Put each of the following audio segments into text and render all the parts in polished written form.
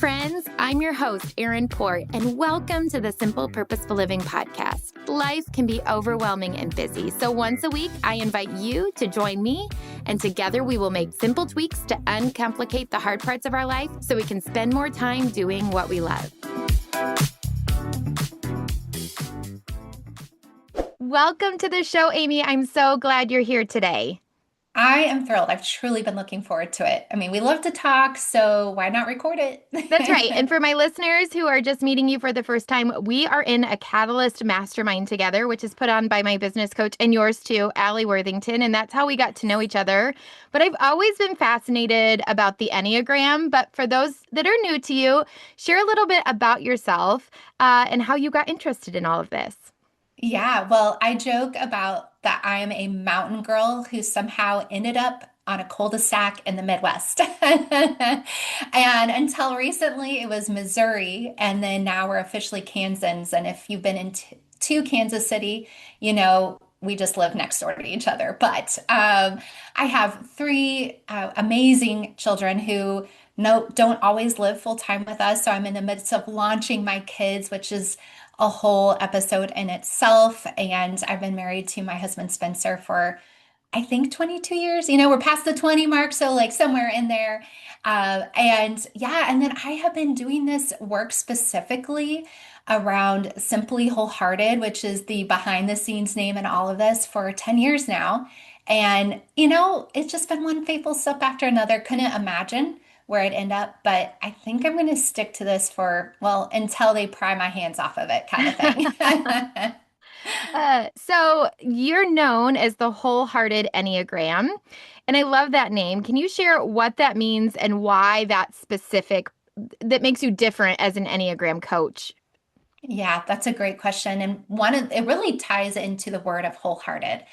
friends. I'm your host, Erin Port, and welcome to the Simple Purposeful Living podcast. Life can be overwhelming and busy, so once a week, I invite you to join me, and together we will make simple tweaks to uncomplicate the hard parts of our life so we can spend more time doing what we love. Welcome to the show, Amy. I'm so glad you're here today. I am thrilled. I've truly been looking forward to it. I mean, we love to talk, so why not record it? That's right. And for my listeners who are just meeting you for the first time, we are in a Catalyst Mastermind together, which is put on by my business coach and yours too, Allie Worthington. And that's how we got to know each other. But I've always been fascinated about the Enneagram. But for those that are new to you, share a little bit about yourself and how you got interested in all of this. Yeah, well, I joke about that I am a mountain girl who somehow ended up on a cul-de-sac in the Midwest. And until recently, it was Missouri, and then now we're officially Kansans. And if you've been to Kansas City, you know, we just live next door to each other. But I have three amazing children who don't always live full time with us. So I'm in the midst of launching my kids, which is a whole episode in itself. And I've been married to my husband, Spencer, for I think 22 years. You know, we're past the 20 mark, so like somewhere in there. And yeah, and then I have been doing this work specifically around Simply Wholehearted, which is the behind the scenes name in all of this for 10 years now. And, you know, it's just been one faithful step after another. Couldn't imagine where I'd end up, but I think I'm going to stick to this for, well, until they pry my hands off of it kind of thing. So you're known as the Wholehearted Enneagram, and I love that name. Can you share what that means and why that makes you different as an Enneagram coach? Yeah, that's a great question. And it really ties into the word of wholehearted.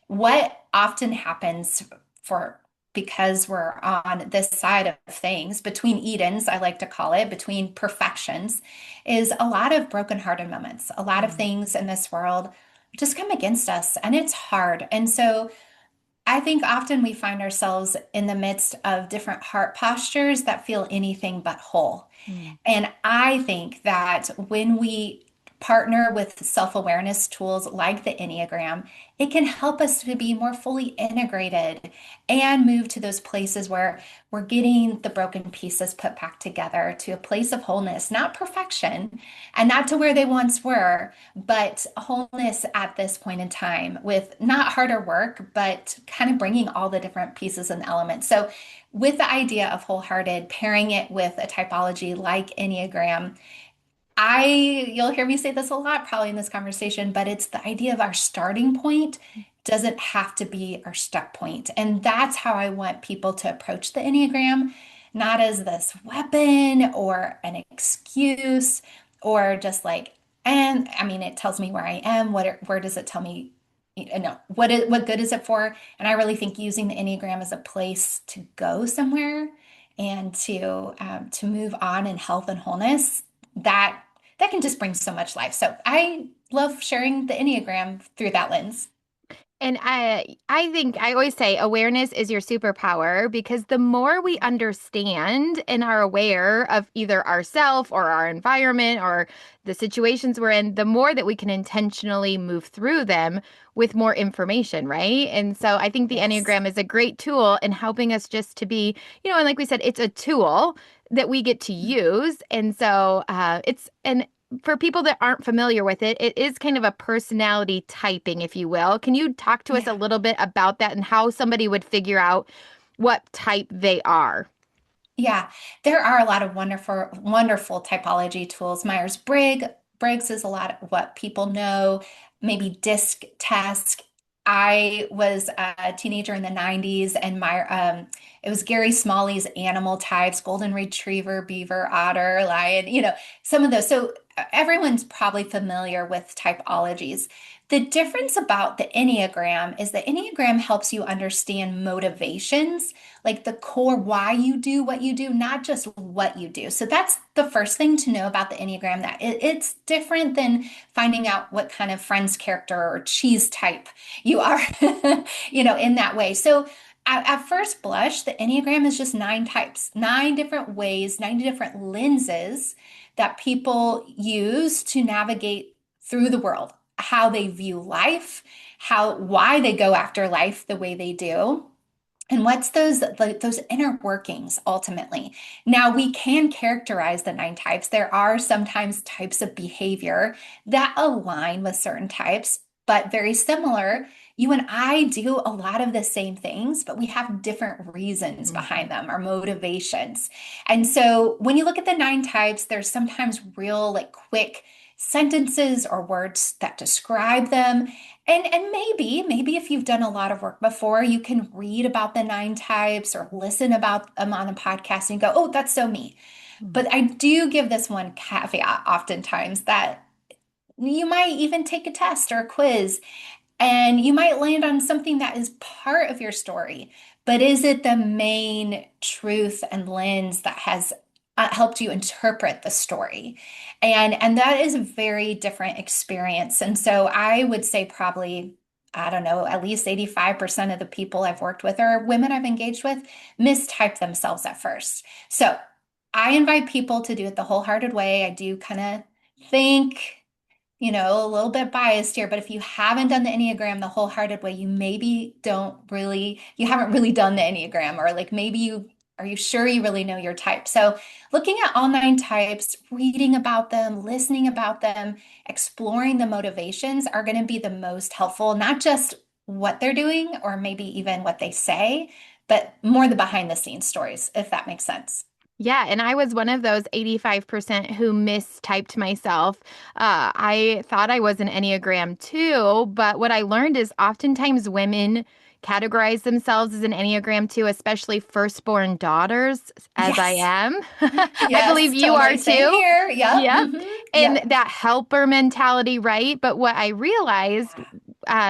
What often happens for because we're on this side of things between Edens, I like to call it, between perfections, is a lot of brokenhearted moments. A lot of things in this world just come against us, and it's hard. And so I think often we find ourselves in the midst of different heart postures that feel anything but whole. Mm. And I think that when we partner with self-awareness tools like the Enneagram, it can help us to be more fully integrated and move to those places where we're getting the broken pieces put back together to a place of wholeness, not perfection, and not to where they once were, but wholeness at this point in time with not harder work, but kind of bringing all the different pieces and elements. So with the idea of wholehearted, pairing it with a typology like Enneagram, you'll hear me say this a lot probably in this conversation, but it's the idea of our starting point doesn't have to be our stuck point. And that's how I want people to approach the Enneagram, not as this weapon or an excuse or just like, and I mean, it tells me where I am. Where does it tell me? No, what good is it for? And I really think using the Enneagram as a place to go somewhere and to move on in health and wholeness, that can just bring so much life. So I love sharing the Enneagram through that lens. And I think I always say awareness is your superpower, because the more we understand and are aware of either ourselves or our environment or the situations we're in, the more that we can intentionally move through them with more information, right? And so I think the Yes. Enneagram is a great tool in helping us just to be, and like we said, it's a tool that we get to use. And so for people that aren't familiar with it, it is kind of a personality typing, if you will. Can you talk to us a little bit about that and how somebody would figure out what type they are? Yeah, there are a lot of wonderful, wonderful typology tools. Briggs is a lot of what people know, maybe disc test. I was a teenager in the 90s, and it was Gary Smalley's animal types, golden retriever, beaver, otter, lion, some of those. So everyone's probably familiar with typologies. The difference about the Enneagram is the Enneagram helps you understand motivations, like the core why you do what you do, not just what you do. So that's the first thing to know about the Enneagram, that it's different than finding out what kind of friend's character or cheese type you are, in that way. So at first blush, the Enneagram is just nine types, nine different ways, 90 different lenses that people use to navigate through the world, how they view life, why they go after life the way they do. And what's those inner workings ultimately? Now we can characterize the nine types. There are sometimes types of behavior that align with certain types, but very similar. You and I do a lot of the same things, but we have different reasons behind them, our motivations. And so when you look at the nine types, there's sometimes real like quick sentences or words that describe them. And maybe if you've done a lot of work before, you can read about the nine types or listen about them on a podcast and go, oh, that's so me. Mhm. But I do give this one caveat oftentimes that you might even take a test or a quiz and you might land on something that is part of your story, but is it the main truth and lens that has helped you interpret the story? And that is a very different experience. And so I would say probably, I don't know, at least 85% of the people I've worked with or women I've engaged with mistype themselves at first. So I invite people to do it the wholehearted way. I do kind of think a little bit biased here, but if you haven't done the Enneagram the wholehearted way, you haven't really done the Enneagram, or like are you sure you really know your type? So looking at all nine types, reading about them, listening about them, exploring the motivations are going to be the most helpful, not just what they're doing or maybe even what they say, but more the behind the scenes stories, if that makes sense. Yeah, and I was one of those 85% who mistyped myself. I thought I was an Enneagram too, but what I learned is oftentimes women categorize themselves as an Enneagram too, especially firstborn daughters, as I Yes. am. I believe Yes, you are totally. Same too. here. Yep. Yeah. And Yep. that helper mentality, right? But what I realized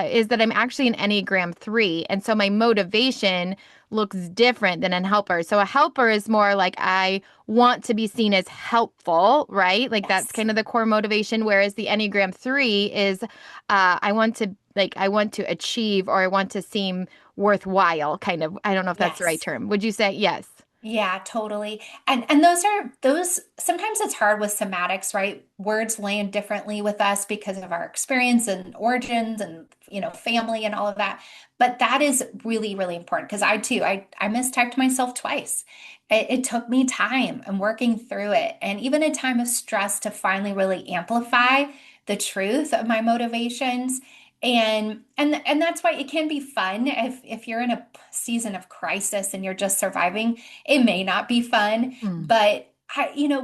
is that I'm actually an Enneagram 3. And so my motivation looks different than a helper. So a helper is more like I want to be seen as helpful, right? Like that's Yes. kind of the core motivation. Whereas the Enneagram 3 is I want to achieve or I want to seem worthwhile, kind of. I don't know if that's the right Yes. term. Would you say yes? Yeah, totally. And those sometimes it's hard with somatics, right? Words land differently with us because of our experience and origins and family and all of that. But that is really, really important because I mistyped myself twice. It took me time and working through it, and even a time of stress to finally really amplify the truth of my motivations. And that's why it can be fun if you're in a season of crisis and you're just surviving. It may not be fun, Hmm. but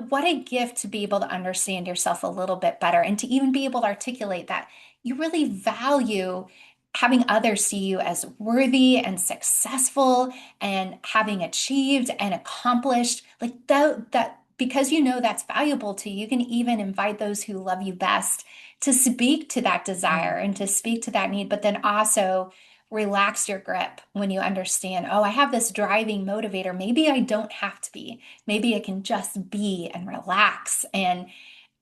what a gift to be able to understand yourself a little bit better and to even be able to articulate that you really value having others see you as worthy and successful and having achieved and accomplished like that because that's valuable to you, you can even invite those who love you best to speak to that desire and to speak to that need, but then also relax your grip when you understand, oh, I have this driving motivator. Maybe I don't have to be. Maybe I can just be and relax and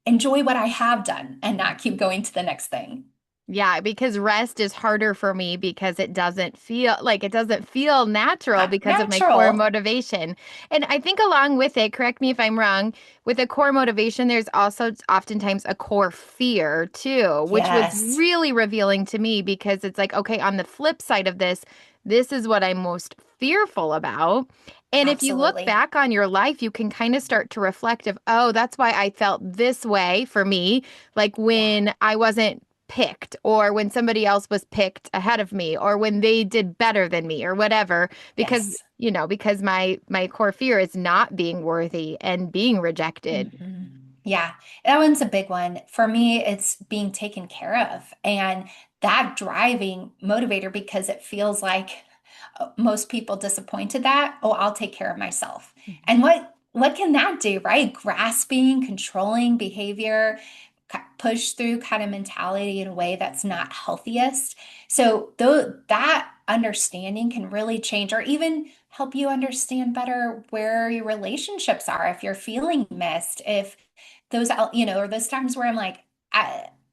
enjoy what I have done and not keep going to the next thing. Yeah, because rest is harder for me because it doesn't feel natural Not because of my core natural. motivation. And I think along with it, correct me if I'm wrong, with a core motivation, there's also oftentimes a core fear too, which was Yes, really revealing to me because it's like, okay, on the flip side of this, this is what I'm most fearful about. And if you look absolutely. back on your life, you can kind of start to reflect of, oh, that's why I felt this way for me, like Yeah. when I wasn't picked or when somebody else was picked ahead of me or when they did better than me or whatever Yes. because my core fear is not being worthy and being rejected. Yeah, that one's a big one. For me, it's being taken care of and that driving motivator because it feels like most people disappointed that, oh, I'll take care of myself. And what can that do, right? Grasping, controlling behavior, push through kind of mentality in a way that's not healthiest. So though that understanding can really change or even help you understand better where your relationships are if you're feeling missed, if those or those times where I'm like,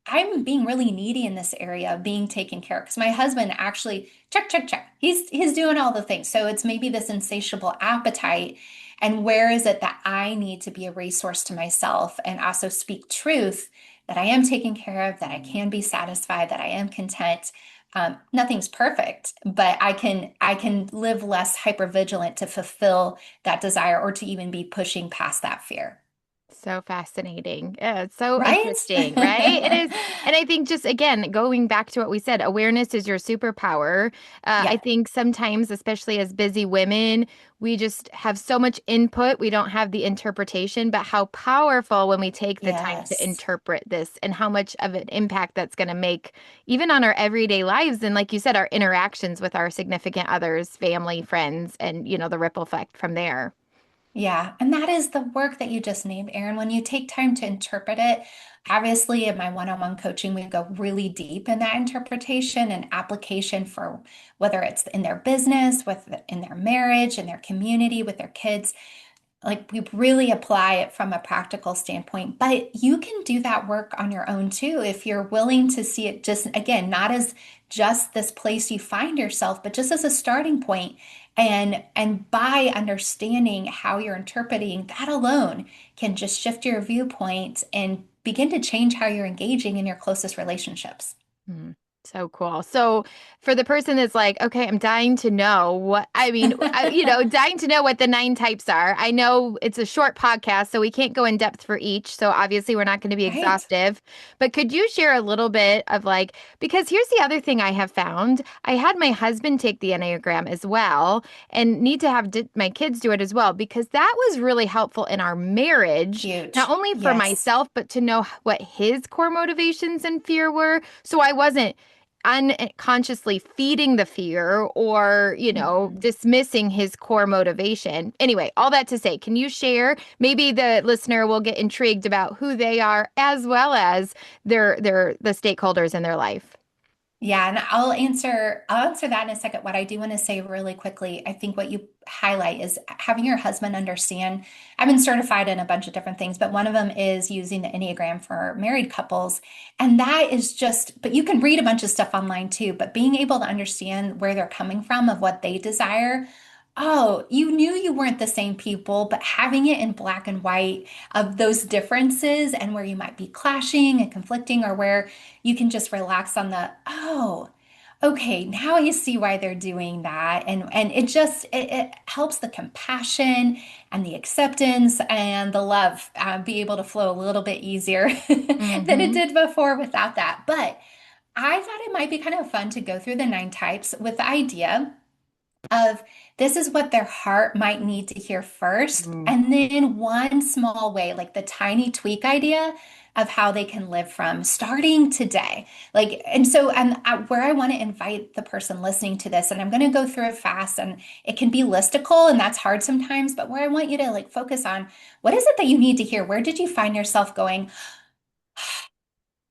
I'm being really needy in this area of being taken care of because my husband actually check, check, check. He's doing all the things. So it's maybe this insatiable appetite. And where is it that I need to be a resource to myself and also speak truth that I am taken care of, that I can be satisfied, that I am content. Nothing's perfect, but I can live less hypervigilant to fulfill that desire or to even be pushing past that fear. So fascinating. Yeah, it's so Right? interesting, right? It is. And I think just again, going back to what we said, awareness is your superpower. I Yeah. think sometimes, especially as busy women, we just have so much input, we don't have the interpretation, but how powerful when we take the time to Yes. interpret this and how much of an impact that's going to make even on our everyday lives. And like you said, our interactions with our significant others, family, friends, and, the ripple effect from there. Yeah, and that is the work that you just named, Erin. When you take time to interpret it, obviously in my one-on-one coaching, we go really deep in that interpretation and application for whether it's in their business, in their marriage, in their community, with their kids. Like we really apply it from a practical standpoint, but you can do that work on your own too if you're willing to see it just again, not as just this place you find yourself, but just as a starting point. And by understanding how you're interpreting that alone can just shift your viewpoint and begin to change how you're engaging in your closest relationships. Hmm. So cool. So for the person that's like, okay, I'm dying to know dying to know what the nine types are. I know it's a short podcast, so we can't go in depth for each. So obviously we're not going to be Right. exhaustive, but could you share a little bit of like, because here's the other thing I have found. I had my husband take the Enneagram as well and need to have my kids do it as well, because that was really helpful in our marriage, not Huge. only for Yes. myself, but to know what his core motivations and fear were. So I wasn't unconsciously feeding the fear or, Mhm. dismissing his core motivation. Anyway, all that to say, can you share? Maybe the listener will get intrigued about who they are as well as the stakeholders in their life. Yeah, and I'll answer that in a second. What I do want to say really quickly, I think what you highlight is having your husband understand. I've been certified in a bunch of different things, but one of them is using the Enneagram for married couples. And that is just, but you can read a bunch of stuff online too, but being able to understand where they're coming from of what they desire. Oh, you knew you weren't the same people, but having it in black and white of those differences and where you might be clashing and conflicting or where you can just relax on oh, okay, now I see why they're doing that. And it helps the compassion and the acceptance and the love be able to flow a little bit easier than it Mm-hmm. did before without that. But I thought it might be kind of fun to go through the nine types with the idea of this is what their heart might need to hear first, and then one small way, like the tiny tweak idea of how they can live from starting today. Like, and so, where I want to invite the person listening to this, and I'm going to go through it fast, and it can be listicle, and that's hard sometimes, but where I want you to like focus on what is it that you need to hear? Where did you find yourself going?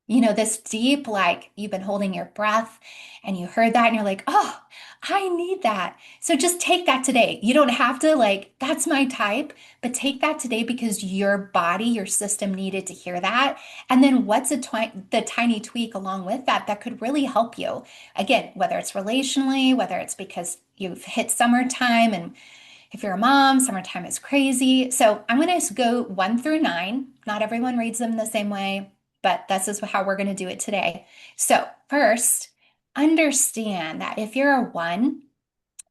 This deep, like you've been holding your breath and you heard that and you're like, oh, I need that. So just take that today. You don't have to, like, that's my type, but take that today because your body, your system needed to hear that. And then what's the tiny tweak along with that that could really help you? Again, whether it's relationally, whether it's because you've hit summertime and if you're a mom, summertime is crazy. So I'm going to go one through nine. Not everyone reads them the same way, but this is how we're going to do it today. So, first, understand that if you're a one,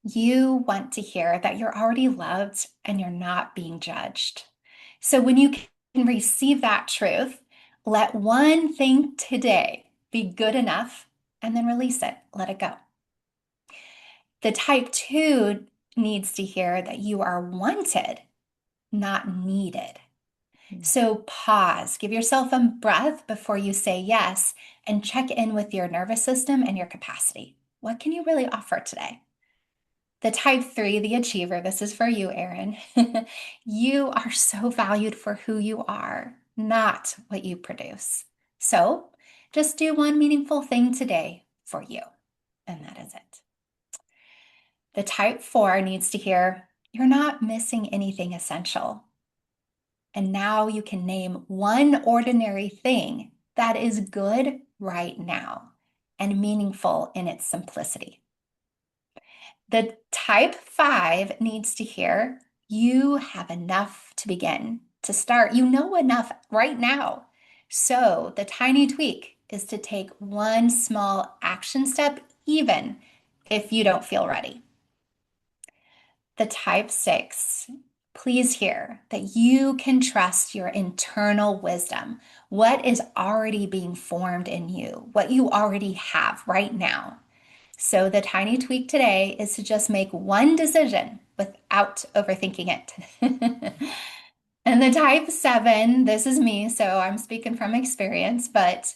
you want to hear that you're already loved and you're not being judged. So, when you can receive that truth, let one thing today be good enough and then release it, let it go. The type two needs to hear that you are wanted, not needed. So pause, give yourself a breath before you say yes, and check in with your nervous system and your capacity. What can you really offer today? The type three, the achiever, this is for you, Erin. You are so valued for who you are, not what you produce. So just do one meaningful thing today for you, and that is it. The type four needs to hear, you're not missing anything essential. And now you can name one ordinary thing that is good right now and meaningful in its simplicity. The type 5 needs to hear, you have enough to begin, to start. You know enough right now. So the tiny tweak is to take one small action step, even if you don't feel ready. The type 6, please hear that you can trust your internal wisdom, what is already being formed in you, what you already have right now. So the tiny tweak today is to just make one decision without overthinking it. And the type 7, this is me, so I'm speaking from experience, but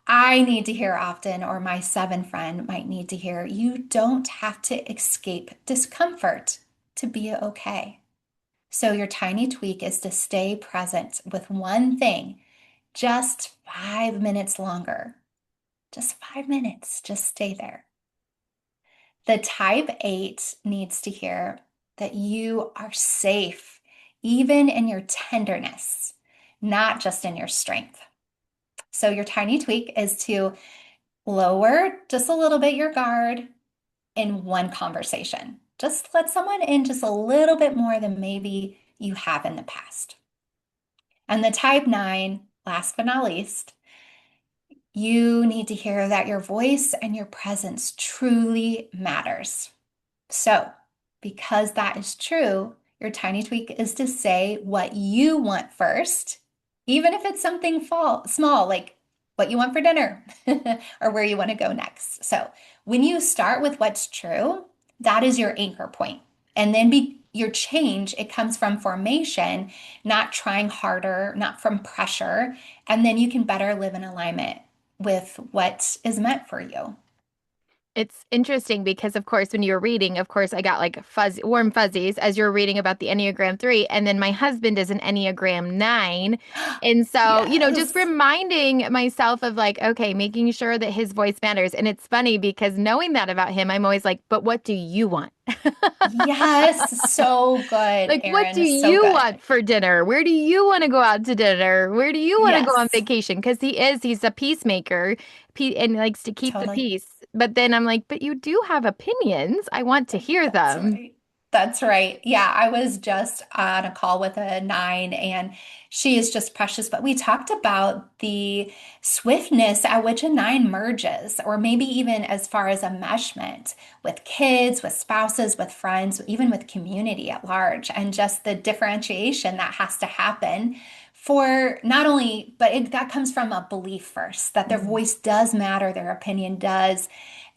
I need to hear often, or my 7 friend might need to hear, you don't have to escape discomfort to be okay. So your tiny tweak is to stay present with one thing just 5 minutes longer. Just 5 minutes, just stay there. The type 8 needs to hear that you are safe, even in your tenderness, not just in your strength. So your tiny tweak is to lower just a little bit your guard in one conversation. Just let someone in just a little bit more than maybe you have in the past. And the type 9, last but not least, you need to hear that your voice and your presence truly matters. So, because that is true, your tiny tweak is to say what you want first, even if it's something small, like what you want for dinner or where you want to go next. So, when you start with what's true, that is your anchor point. And then your change, it comes from formation, not trying harder, not from pressure. And then you can better live in alignment with what is meant for you. It's interesting because, of course, when you're reading, of course, I got like warm fuzzies as you're reading about the Enneagram 3. And then my husband is an Enneagram 9. And so, just Yes. reminding myself of like, okay, making sure that his voice matters. And it's funny because knowing that about him, I'm always like, but what do you want? Yes, so good, Like, what do Erin. So you good. want for dinner? Where do you want to go out to dinner? Where do you want to go on Yes, vacation? Because he's a peacemaker and likes to keep the totally. peace. But then I'm like, but you do have opinions. I want to hear That's them. right. That's right. Yeah, I was just on a call with a 9 and she is just precious. But we talked about the swiftness at which a 9 merges, or maybe even as far as enmeshment with kids, with spouses, with friends, even with community at large, and just the differentiation that has to happen for not only, but that comes from a belief first that their Mhm. voice does matter, their opinion does.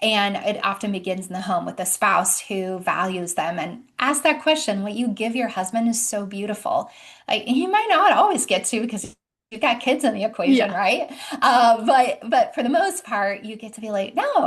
And it often begins in the home with a spouse who values them. And ask that question, what you give your husband is so beautiful. Like he might not always get to because you've got kids in the equation, Yeah. right? But for the most part, you get to be like, no,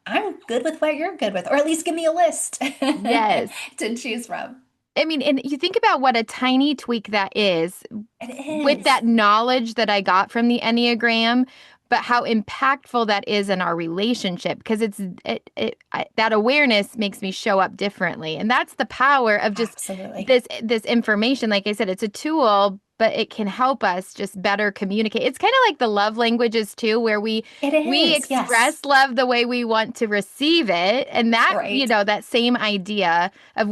I'm good with what you're good with, or at least give me a list Yes. to choose from. I mean, and you think about what a tiny tweak that is It with that is. knowledge that I got from the Enneagram, but how impactful that is in our relationship because that awareness makes me show up differently. And that's the power of just Absolutely. this information. Like I said, it's a tool, but it can help us just better communicate. It's kind of like the love languages too, where It we is. Yes. express love the way we want to receive it. And that, Right. that same idea of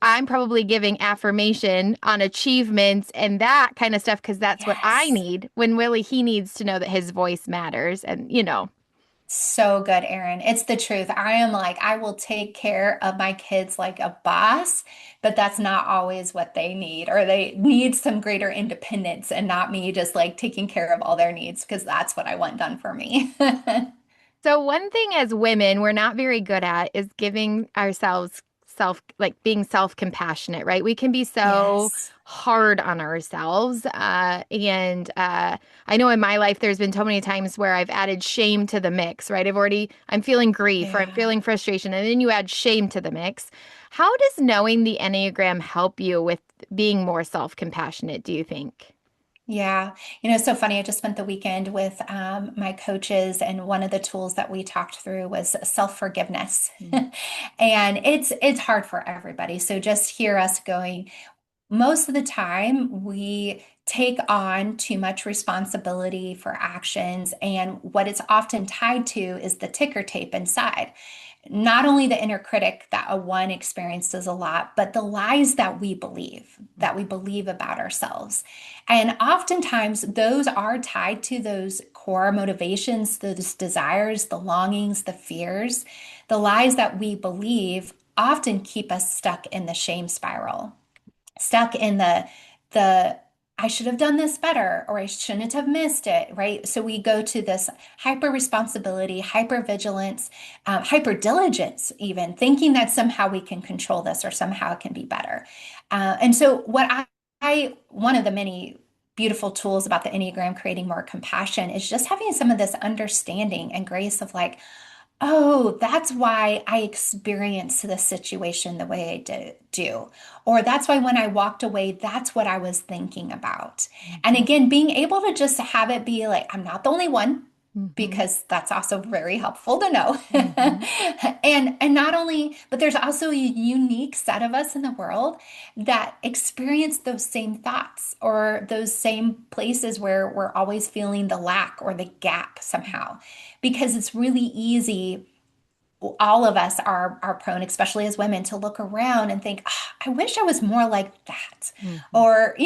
I'm probably giving affirmation on achievements and that kind of stuff because that's what I Yes. need when really he needs to know that his voice matters. And, So good, Erin. It's the truth. I am like, I will take care of my kids like a boss, but that's not always what they need, or they need some greater independence and not me just like taking care of all their needs because that's what I want done for me. so one thing as women we're not very good at is giving ourselves like being self-compassionate, right? We can be so Yes. hard on ourselves. And I know in my life there's been so many times where I've added shame to the mix, right? I'm feeling grief or I'm Yeah. feeling frustration, and then you add shame to the mix. How does knowing the Enneagram help you with being more self-compassionate, do you think? Yeah. It's so funny. I just spent the weekend with my coaches, and one of the tools that we talked through was self-forgiveness. And it's hard for everybody. So just hear us going. Most of the time, we take on too much responsibility for actions. And what it's often tied to is the ticker tape inside. Not only the inner critic that a one experiences a lot, but the lies that we believe about ourselves. And oftentimes those are tied to those core motivations, those desires, the longings, the fears. The lies that we believe often keep us stuck in the shame spiral, stuck in the I should have done this better, or I shouldn't have missed it, right? So we go to this hyper responsibility, hyper vigilance, hyper diligence, even thinking that somehow we can control this or somehow it can be better. And so one of the many beautiful tools about the Enneagram creating more compassion is just having some of this understanding and grace of like, oh, that's why I experienced the situation the way do. Or that's why when I walked away, that's what I was thinking about. And Mhm. again, being able to just have it be like, I'm not the only one, Mhm. because that's also very helpful to know. Mhm. And not only, but there's also a unique set of us in the world that experience those same thoughts or those same places where we're always feeling the lack or the gap somehow. Because it's really easy, all of us are prone, especially as women, to look around and think, "Ah, I wish I was more like that." Mhm. Or,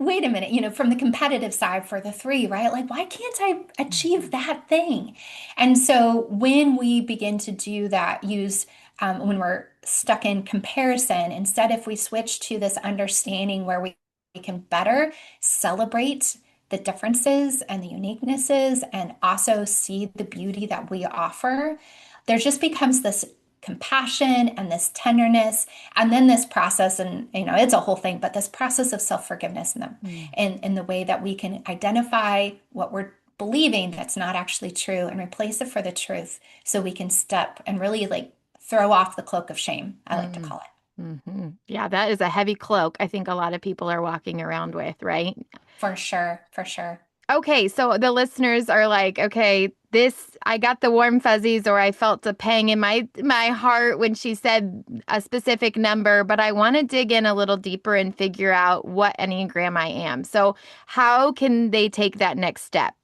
wait a minute, from the competitive side for the three, right? Like, why can't I achieve Mhm. that thing? And so when we begin to do that, when we're stuck in comparison, instead, if we switch to this understanding where we can better celebrate the differences and the uniquenesses and also see the beauty that we offer, there just becomes this compassion and this tenderness, and then this process, and it's a whole thing, but this process of self-forgiveness Mhm. in the way that we can identify what we're believing that's not actually true and replace it for the truth, so we can step and really like throw off the cloak of shame, I like to Mhm. call it. Mhm. Yeah, that is a heavy cloak I think a lot of people are walking around with, right? For sure, for sure. Okay, so the listeners are like, okay, this I got the warm fuzzies or I felt a pang in my heart when she said a specific number, but I want to dig in a little deeper and figure out what Enneagram I am. So, how can they take that next step?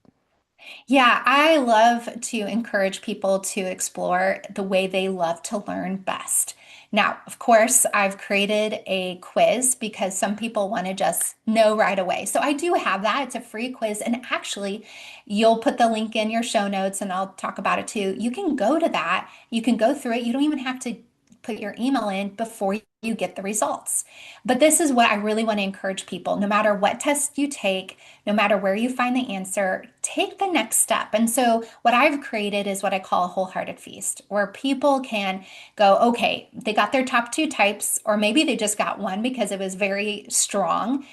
Yeah, I love to encourage people to explore the way they love to learn best. Now, of course, I've created a quiz because some people want to just know right away. So I do have that. It's a free quiz. And actually, you'll put the link in your show notes and I'll talk about it too. You can go to that. You can go through it. You don't even have to put your email in before you get the results. But this is what I really want to encourage people. No matter what test you take, no matter where you find the answer, take the next step. And so, what I've created is what I call a wholehearted feast, where people can go, okay, they got their top two types, or maybe they just got one because it was very strong.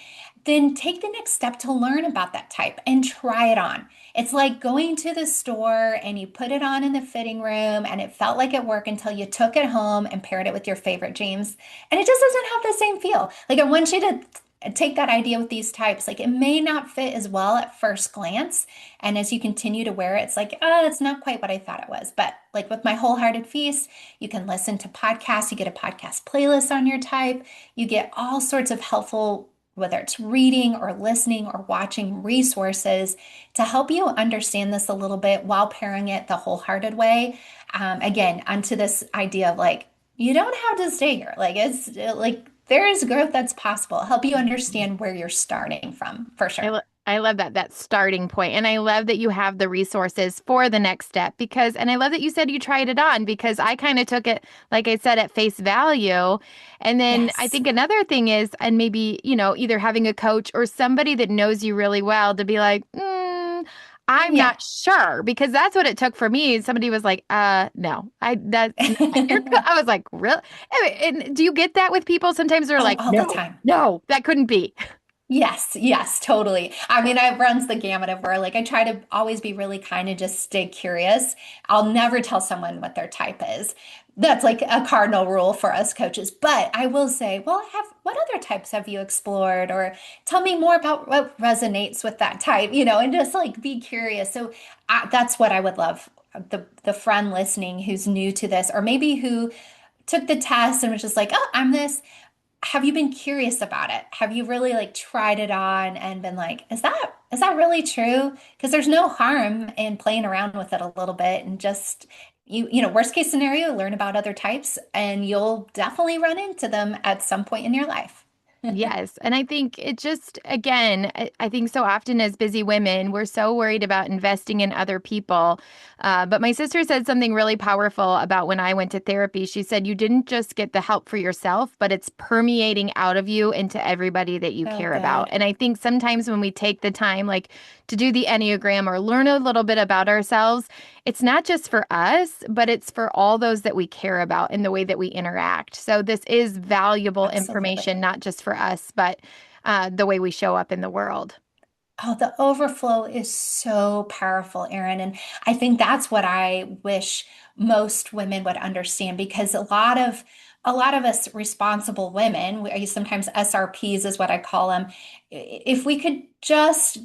Then take the next step to learn about that type and try it on. It's like going to the store and you put it on in the fitting room and it felt like it worked until you took it home and paired it with your favorite jeans. And it just doesn't have the same feel. Like I want you to take that idea with these types. Like it may not fit as well at first glance. And as you continue to wear it, it's like, oh, it's not quite what I thought it was. But like with my wholehearted feast, you can listen to podcasts, you get a podcast playlist on your type, you get all sorts of helpful, whether it's reading or listening or watching resources to help you understand this a little bit while pairing it the wholehearted way. Again, onto this idea of like, you don't have to stay here. Like it's like there is growth that's possible. Help you understand where you're starting from, for sure. I love that starting point. And I love that you have the resources for the next step because, and I love that you said you tried it on because I kind of took it, like I said, at face value. And then I Yes. think another thing is, and maybe, either having a coach or somebody that knows you really well to be like, I'm Yeah. not sure because that's what it took for me. Somebody was like, no, that's not I was like, really? And do you get that with people? Sometimes they're Oh, like, all the no, time. no, that couldn't be. Yes, yes, totally. I mean, it runs the gamut of where like I try to always be really kind and just stay curious. I'll never tell someone what their type is. That's like a cardinal rule for us coaches. But I will say, well, what other types have you explored? Or tell me more about what resonates with that type, and just like be curious. So that's what I would love. The friend listening who's new to this, or maybe who took the test and was just like, oh, I'm this. have you been curious about it? Have you really like tried it on and been like, is that really true? Because there's no harm in playing around with it a little bit and just worst case scenario, learn about other types and you'll definitely run into them at some point in your life. Yes. And I think it just, again, I think so often as busy women, we're so worried about investing in other people. But my sister said something really powerful about when I went to therapy. She said, you didn't just get the help for yourself, but it's permeating out of you into everybody that you So care about. good. And I think sometimes when we take the time, like to do the Enneagram or learn a little bit about ourselves, it's not just for us, but it's for all those that we care about in the way that we interact. So this is valuable Absolutely. information, not just for us, but the way we show up in the world. Oh, the overflow is so powerful, Erin. And I think that's what I wish most women would understand because a lot of us responsible women, I sometimes SRPs is what I call them, if we could just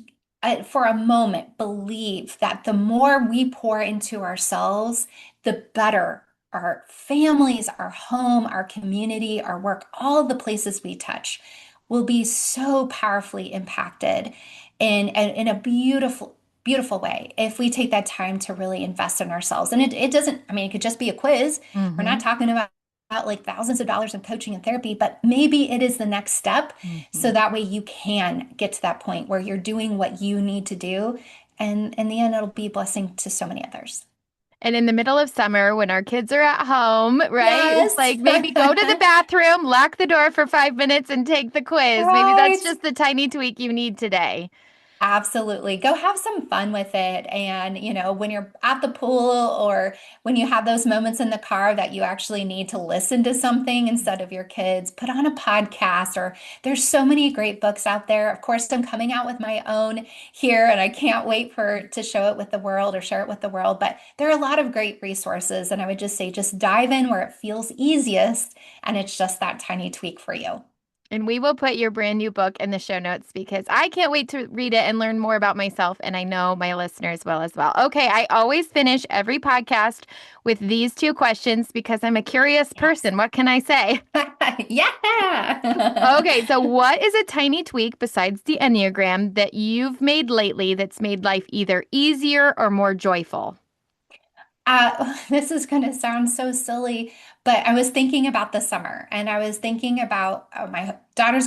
for a moment believe that the more we pour into ourselves, the better our families, our home, our community, our work, all the places we touch will be so powerfully impacted in a beautiful, beautiful way if we take that time to really invest in ourselves. And it doesn't, I mean, it could just be a quiz. We're not Hmm. talking about like thousands of dollars in coaching and therapy, but maybe it is the next step. So Hmm. that way you can get to that point where you're doing what you need to do. And in the end, it'll be a blessing to so many others. And in the middle of summer, when our kids are at home, right? It's Yes. like maybe go to the bathroom, lock the door for 5 minutes, and take the quiz. Maybe that's Right. just the tiny tweak you need today. Absolutely. Go have some fun with it. And, when you're at the pool or when you have those moments in the car that you actually need to listen to something instead of your kids, put on a podcast or there's so many great books out there. Of course, I'm coming out with my own here and I can't wait to show it with the world or share it with the world. But there are a lot of great resources. And I would just say, just dive in where it feels easiest. And it's just that tiny tweak for you. And we will put your brand new book in the show notes because I can't wait to read it and learn more about myself. And I know my listeners will as well. Okay. I always finish every podcast with these two questions because I'm a curious Yes. person. What can I say? Yeah. Okay. So, what is a tiny tweak besides the Enneagram that you've made lately that's made life either easier or more joyful? This is going to sound so silly, but I was thinking about the summer and I was thinking about my daughter's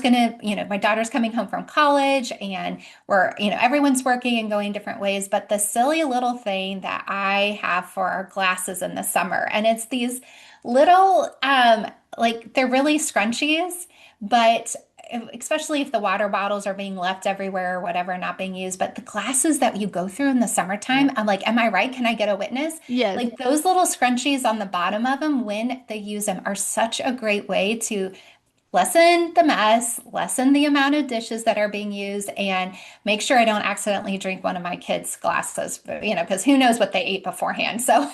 coming home from college and everyone's working and going different ways. But the silly little thing that I have for our glasses in the summer, and it's these little, like they're really scrunchies, but especially if the water bottles are being left everywhere or whatever, not being used. But the glasses that you go through in the Yeah. summertime, I'm like, am I right? Can I get a witness? Yes. Like those little scrunchies on the bottom of them, when they use them, are such a great way to lessen the mess, lessen the amount of dishes that are being used, and make sure I don't accidentally drink one of my kids' glasses, because who knows what they ate beforehand. So,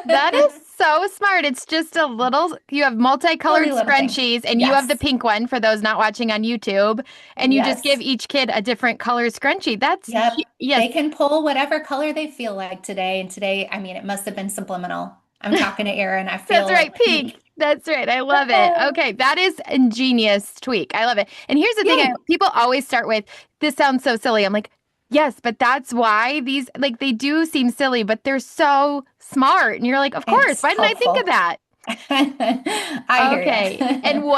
That is so smart. It's just a little, you have multicolored silly little thing. scrunchies, and you have the Yes. pink one for those not watching on YouTube, and you just give Yes. each kid a different color scrunchie. Yep. Yes, They can pull whatever color they feel like today. And today, I mean, it must have been subliminal. I'm talking to Erin. I that's feel right, like pink. pink. That's right. I love it. Okay, that is ingenious tweak. I love it. And here's the thing, Yay. people always start with, this sounds so silly. I'm like, yes, but that's why these, like, they do seem silly, but they're so smart. And you're like, of course, It's why didn't I think of helpful. that? I hear Okay. And you.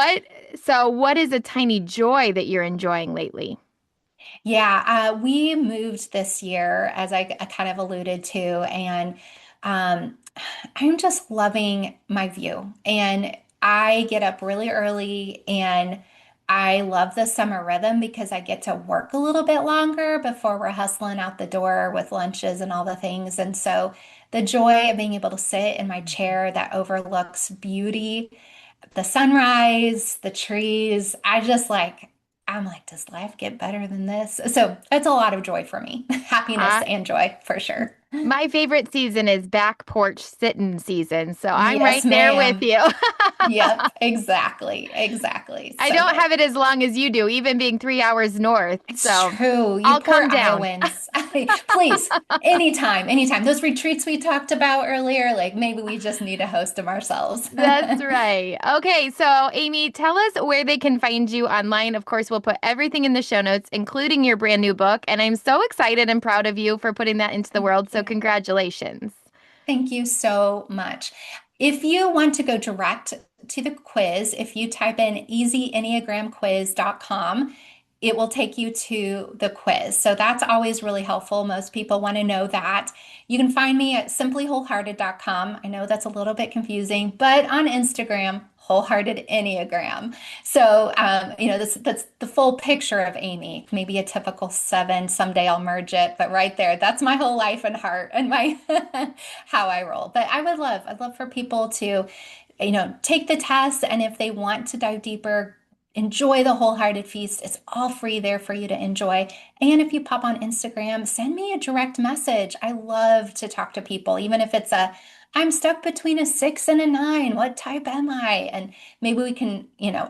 what is a tiny joy that you're enjoying lately? Yeah, we moved this year, as I kind of alluded to, and um, I'm just loving my view. And I get up really early, and I love the summer rhythm because I get to work a little bit longer before we're hustling out the door with lunches and all the things. And so the joy of being able to sit in my chair that overlooks beauty, the sunrise, the trees. I'm like, does life get better than this? So it's a lot of joy for me, happiness I and joy for sure. My favorite season is back porch sitting season. So I'm Yes, right there with ma'am. you. Yep, exactly, exactly. I So don't good. have it as long as you do, even being 3 hours north. It's So true. You I'll poor come down. Iowans. Please, anytime, anytime. Those retreats we talked about earlier, like maybe we just need to host them ourselves. That's right. Okay, so Amy, tell us where they can find you online. Of course, we'll put everything in the show notes, including your brand new book. And I'm so excited and proud of you for putting that into the Thank world. So, you. congratulations. Thank you so much. If you want to go direct to the quiz, if you type in easyenneagramquiz.com, it will take you to the quiz. So that's always really helpful. Most people want to know that. You can find me at simplywholehearted.com. I know that's a little bit confusing, but on Instagram, Wholehearted Enneagram. So, that's the full picture of Amy. Maybe a typical seven. Someday I'll merge it, but right there, that's my whole life and heart and my how I roll. But I'd love for people to, take the test, and if they want to dive deeper, enjoy the Wholehearted Feast. It's all free there for you to enjoy. And if you pop on Instagram, send me a direct message. I love to talk to people, even if it's I'm stuck between a 6 and a 9. What type am I? And maybe we can,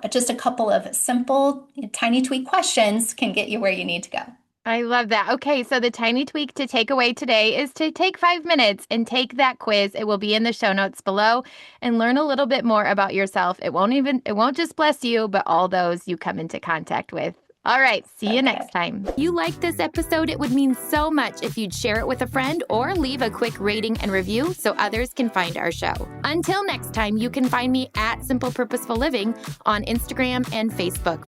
just a couple of simple, tiny tweak questions can get you where you need to go. I love that. Okay, so the tiny tweak to take away today is to take 5 minutes and take that quiz. It will be in the show notes below and learn a little bit more about yourself. It won't just bless you, but all those you come into contact with. All right, see you So next good. time. You liked this episode? It would mean so much if you'd share it with a friend or leave a quick rating and review so others can find our show. Until next time, you can find me at Simple Purposeful Living on Instagram and Facebook.